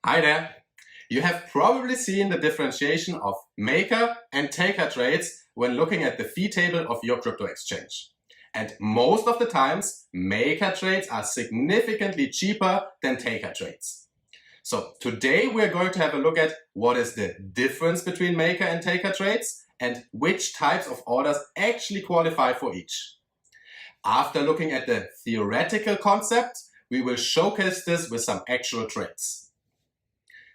Hi there. You have probably seen the differentiation of maker and taker trades when looking at the fee table of your crypto exchange. And most of the times, maker trades are significantly cheaper than taker trades. So today we're going to have a look at what is the difference between maker and taker trades and which types of orders actually qualify for each. After looking at the theoretical concept, we will showcase this with some actual trades.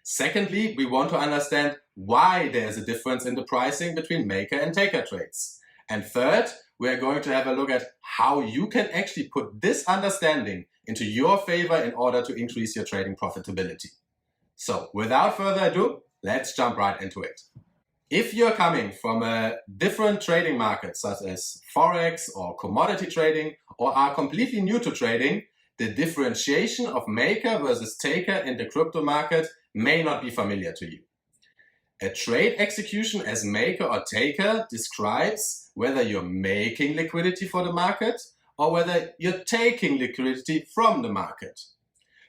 Secondly, we want to understand why there is a difference in the pricing between maker and taker trades. And third, we are going to have a look at how you can actually put this understanding into your favor in order to increase your trading profitability. So without further ado, let's jump right into it. If you're coming from a different trading market, such as Forex or commodity trading, or are completely new to trading, the differentiation of maker versus taker in the crypto market may not be familiar to you. A trade execution as maker or taker describes whether you're making liquidity for the market or whether you're taking liquidity from the market.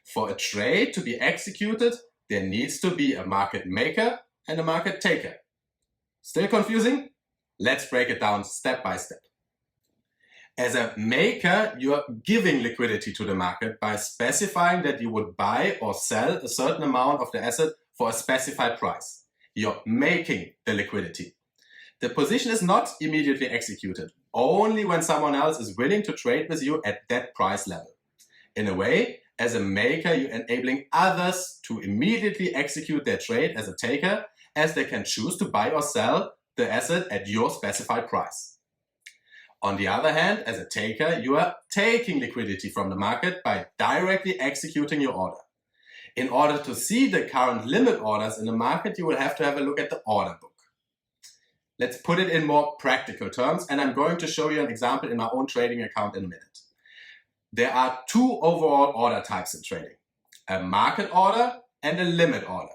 For a trade to be executed, there needs to be a market maker and a market taker. Still confusing? Let's break it down step by step. As a maker, you're giving liquidity to the market by specifying that you would buy or sell a certain amount of the asset for a specified price. You're making the liquidity. The position is not immediately executed, only when someone else is willing to trade with you at that price level. In a way, as a maker, you're enabling others to immediately execute their trade as a taker, as they can choose to buy or sell the asset at your specified price. On the other hand, as a taker, you are taking liquidity from the market by directly executing your order. In order to see the current limit orders in the market, you will have to have a look at the order book. Let's put it in more practical terms, and I'm going to show you an example in my own trading account in a minute. There are two overall order types in trading: a market order and a limit order.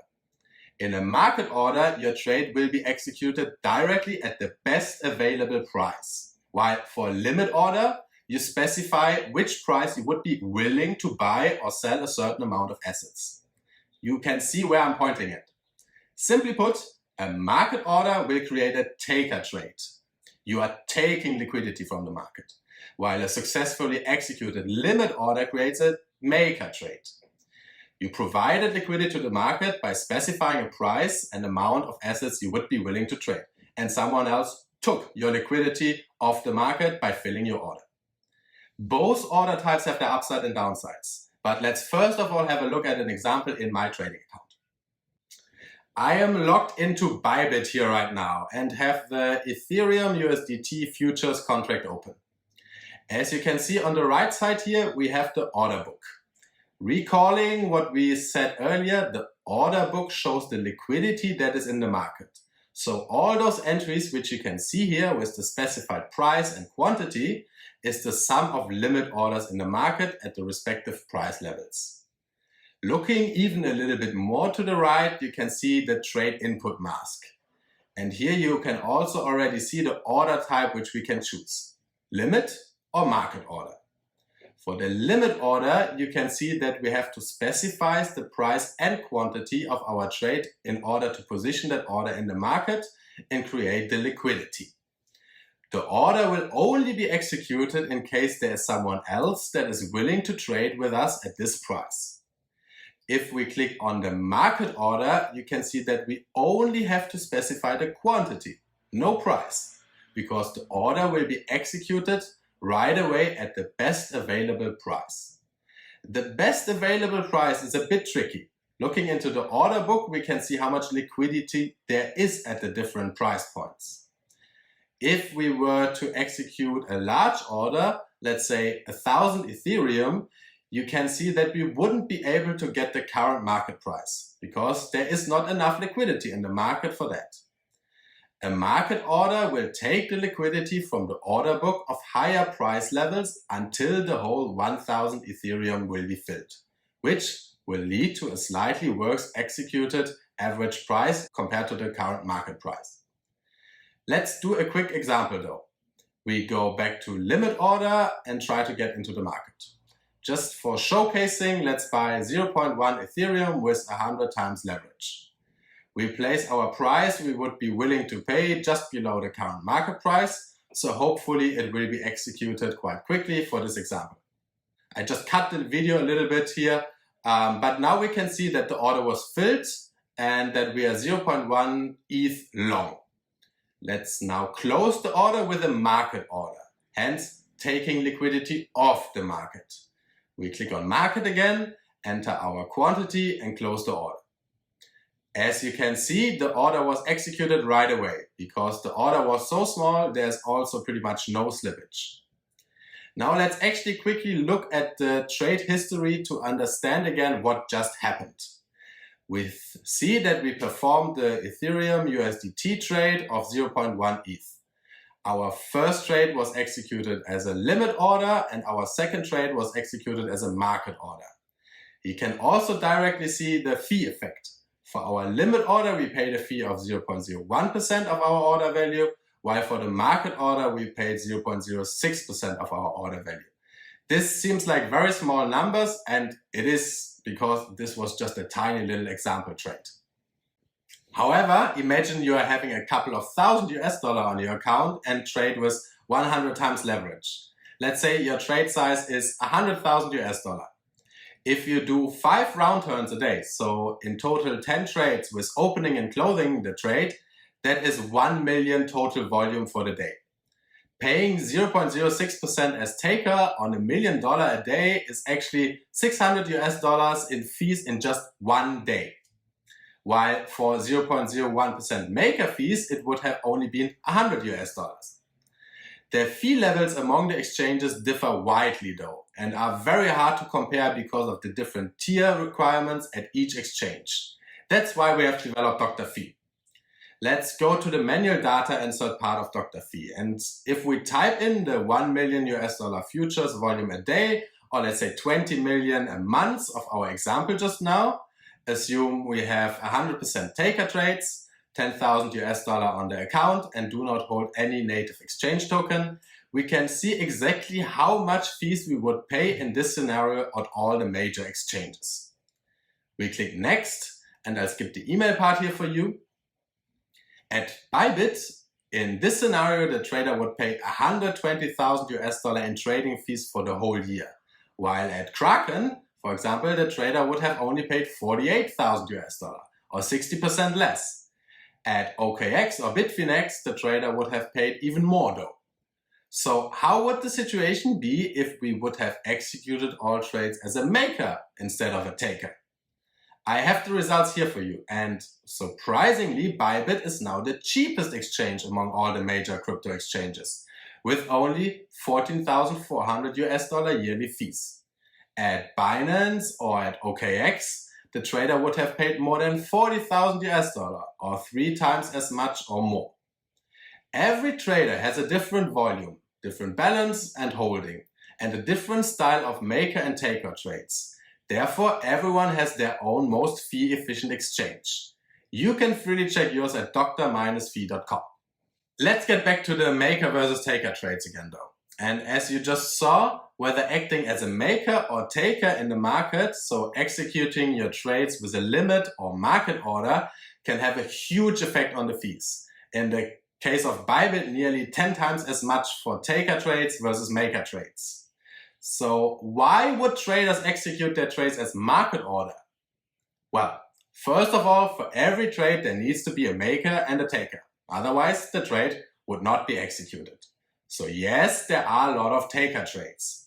In a market order, your trade will be executed directly at the best available price. While for a limit order, you specify which price you would be willing to buy or sell a certain amount of assets. You can see where I'm pointing at. Simply put, a market order will create a taker trade. You are taking liquidity from the market, while a successfully executed limit order creates a maker trade. You provided liquidity to the market by specifying a price and amount of assets you would be willing to trade, and someone else took your liquidity off the market by filling your order. Both order types have their upside and downsides, but let's first of all have a look at an example in my trading account. I am logged into Bybit here right now and have the Ethereum USDT futures contract open. As you can see on the right side here, we have the order book. Recalling what we said earlier, the order book shows the liquidity that is in the market. So all those entries which you can see here with the specified price and quantity is the sum of limit orders in the market at the respective price levels. Looking even a little bit more to the right, you can see the trade input mask. And here you can also already see the order type which we can choose: limit or market order. For the limit order, you can see that we have to specify the price and quantity of our trade in order to position that order in the market and create the liquidity. The order will only be executed in case there is someone else that is willing to trade with us at this price. If we click on the market order, you can see that we only have to specify the quantity, no price, because the order will be executed right away at the best available price. The best available price is a bit tricky. Looking into the order book, we can see how much liquidity there is at the different price points. If we were to execute a large order, let's say 1,000 Ethereum, you can see that we wouldn't be able to get the current market price because there is not enough liquidity in the market for that. A market order will take the liquidity from the order book of higher price levels until the whole 1,000 Ethereum will be filled, which will lead to a slightly worse executed average price compared to the current market price. Let's do a quick example though. We go back to limit order and try to get into the market. just for showcasing, let's buy 0.1 Ethereum with 100 times leverage. We place our price we would be willing to pay just below the current market price, so hopefully it will be executed quite quickly for this example. I just cut the video a little bit here, but now we can see that the order was filled and that we are 0.1 ETH long. Let's now close the order with a market order, hence taking liquidity off the market. We click on market again, enter our quantity and close the order. As you can see, the order was executed right away. Because the order was so small, there's also pretty much no slippage. Now let's actually quickly look at the trade history to understand again what just happened. We see that we performed the Ethereum USDT trade of 0.1 ETH. Our first trade was executed as a limit order and our second trade was executed as a market order. You can also directly see the fee effect. For our limit order, we paid a fee of 0.01% of our order value, while for the market order, we paid 0.06% of our order value. This seems like very small numbers, and it is because this was just a tiny little example trade. However, imagine you are having a couple of $1,000 on your account and trade with 100 times leverage. Let's say your trade size is $100,000. If you do 5 round turns a day, so in total 10 trades with opening and closing the trade, that is 1 million total volume for the day. Paying 0.06% as taker on $1 million a day is actually $600 in fees in just 1 day. While for 0.01% maker fees, it would have only been $100. The fee levels among the exchanges differ widely though, and are very hard to compare because of the different tier requirements at each exchange. That's why we have developed Dr. Fee. Let's go to the manual data insert part of Dr. Fee. And if we type in the $1 million futures volume a day, or let's say 20 million a month of our example just now, assume we have 100% taker trades, $10,000 on the account and do not hold any native exchange token, we can see exactly how much fees we would pay in this scenario at all the major exchanges. We click next and I'll skip the email part here for you. At Bybit, in this scenario, the trader would pay $120,000 in trading fees for the whole year. While at Kraken, for example, the trader would have only paid $48,000 or 60% less. At OKX or Bitfinex, the trader would have paid even more though. So how would the situation be if we would have executed all trades as a maker instead of a taker? I have the results here for you, and surprisingly, Bybit is now the cheapest exchange among all the major crypto exchanges, with only $14,400 yearly fees. At Binance or at OKX, the trader would have paid more than $40,000 or 3 times as much or more. Every trader has a different volume, different balance and holding, and a different style of maker and taker trades. Therefore, everyone has their own most fee-efficient exchange. You can freely check yours at dr-fee.com. Let's get back to the maker versus taker trades again though. And as you just saw, whether acting as a maker or taker in the market, so executing your trades with a limit or market order, can have a huge effect on the fees. In the case of Bybit, nearly 10 times as much for taker trades versus maker trades. So why would traders execute their trades as market order? Well, first of all, for every trade there needs to be a maker and a taker. Otherwise, the trade would not be executed. So yes, there are a lot of taker trades.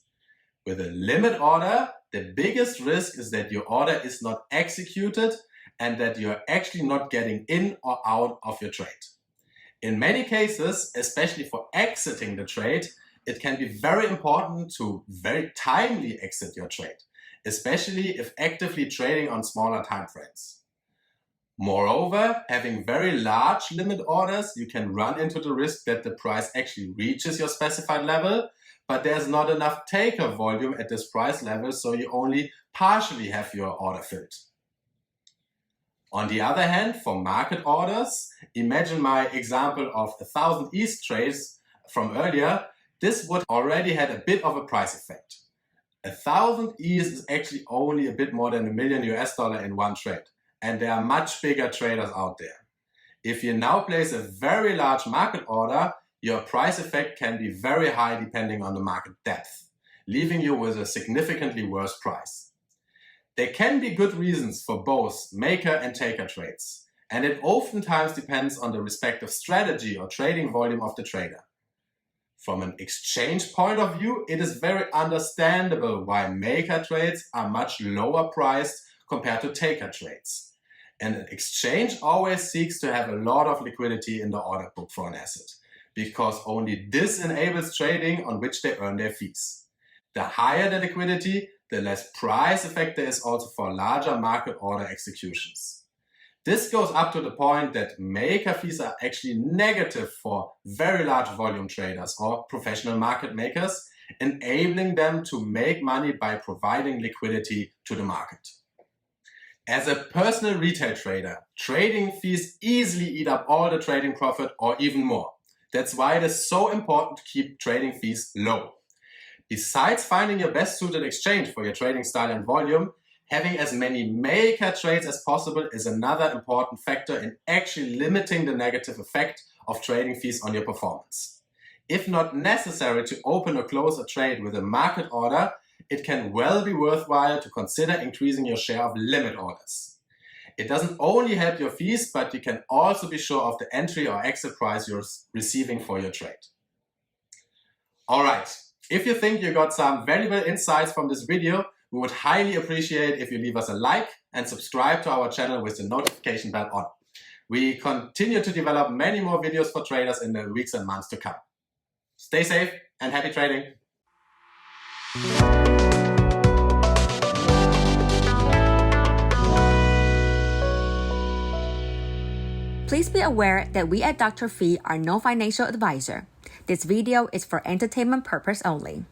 With a limit order, the biggest risk is that your order is not executed and that you're actually not getting in or out of your trade. In many cases, especially for exiting the trade, it can be very important to very timely exit your trade, especially if actively trading on smaller time frames. Moreover, having very large limit orders, you can run into the risk that the price actually reaches your specified level, but there's not enough taker volume at this price level, so you only partially have your order filled. On the other hand, for market orders, imagine my example of 1,000 ETH trades from earlier. This would already had a bit of a price effect. 1,000 ETH is actually only a bit more than $1 million in one trade, and there are much bigger traders out there. If you now place a very large market order, your price effect can be very high depending on the market depth, leaving you with a significantly worse price. There can be good reasons for both maker and taker trades, and it oftentimes depends on the respective strategy or trading volume of the trader. From an exchange point of view, it is very understandable why maker trades are much lower priced compared to taker trades. And an exchange always seeks to have a lot of liquidity in the order book for an asset, because only this enables trading on which they earn their fees. The higher the liquidity, the less price effect there is also for larger market order executions. This goes up to the point that maker fees are actually negative for very large volume traders or professional market makers, enabling them to make money by providing liquidity to the market. As a personal retail trader, trading fees easily eat up all the trading profit or even more. That's why it is so important to keep trading fees low. Besides finding your best suited exchange for your trading style and volume, having as many maker trades as possible is another important factor in actually limiting the negative effect of trading fees on your performance. If not necessary to open or close a trade with a market order, it can well be worthwhile to consider increasing your share of limit orders. It doesn't only help your fees, but you can also be sure of the entry or exit price you're receiving for your trade. Alright, if you think you got some valuable insights from this video, we would highly appreciate if you leave us a like and subscribe to our channel with the notification bell on. We continue to develop many more videos for traders in the weeks and months to come. Stay safe and happy trading! Please be aware that we at Dr. Fee are no financial advisor. This video is for entertainment purpose only.